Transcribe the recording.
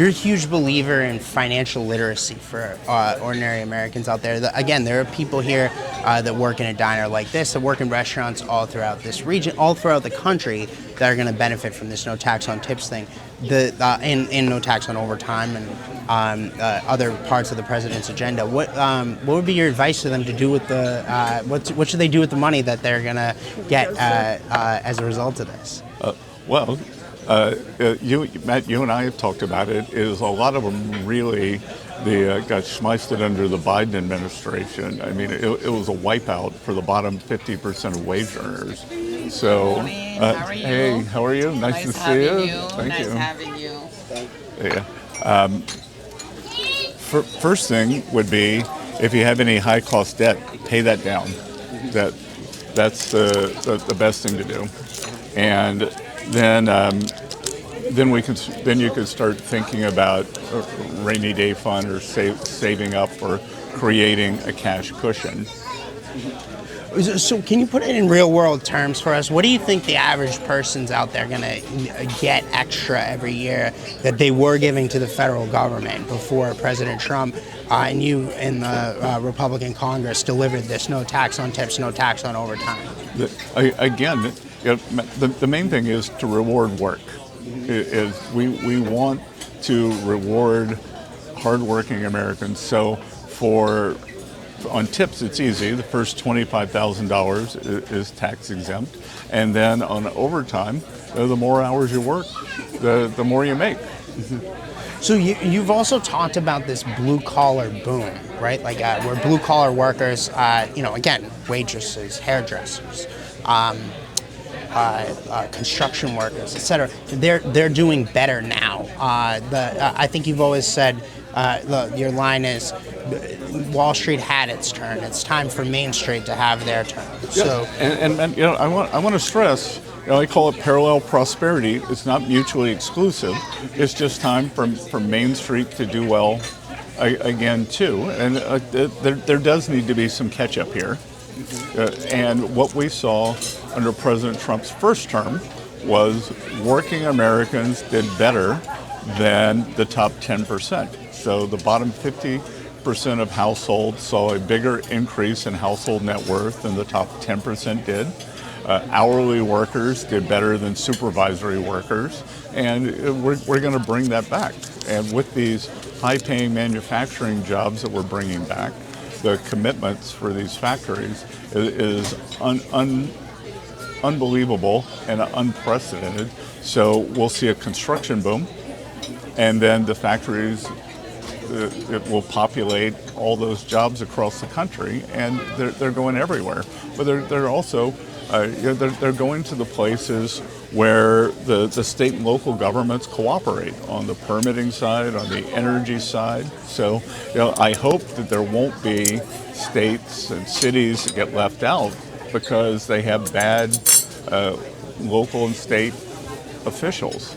you're a huge believer in financial literacy for ordinary Americans out there. Again, there are people here that work in a diner like this, that work in restaurants all throughout this region, all throughout the country, that are going to benefit from this no tax on tips thing, and no tax on overtime and other parts of the president's agenda. What would be your advice to them to do with the what should they do with the money that they're going to get as a result of this? Well, Matt, you and I have talked about it. Is a lot of them really got schmeisted under the Biden administration. I mean, it was a wipeout for the bottom 50% of wage earners. So, hey, how are you? Nice to see you. Thank you. Nice having you. Yeah. First thing would be, if you have any high-cost debt, pay that down. That's the best thing to do, and then you could start thinking about a rainy day fund or saving up or creating a cash cushion. So can you put it in real world terms for us? What do you think the average person's out there going to get extra every year that they were giving to the federal government before President Trump and you in the Republican Congress delivered this no tax on tips, no tax on overtime? Again, the main thing is to reward work. We want to reward hardworking Americans. So on tips, it's easy. The first $25,000 is tax exempt, and then on overtime, the more hours you work, the more you make. So you've also talked about this blue collar boom, right? Like where blue collar workers, again, waitresses, hairdressers, construction workers, etc. They're doing better now. I think you've always said your line is Wall Street had its turn. It's time for Main Street to have their turn. Yeah. So and I want to stress. I call it parallel prosperity. It's not mutually exclusive. It's just time for Main Street to do well again too. And there does need to be some catch up here. And what we saw under President Trump's first term was working Americans did better than the top 10%. So the bottom 50% of households saw a bigger increase in household net worth than the top 10% did. Hourly workers did better than supervisory workers, and we're going to bring that back. And with these high-paying manufacturing jobs that we're bringing back, the commitments for these factories is unbelievable and unprecedented. So we'll see a construction boom, and then the factories it will populate all those jobs across the country, and they're going everywhere. But they're also they're going to the places where the state and local governments cooperate on the permitting side, on the energy side. So I hope that there won't be states and cities that get left out because they have bad local and state officials.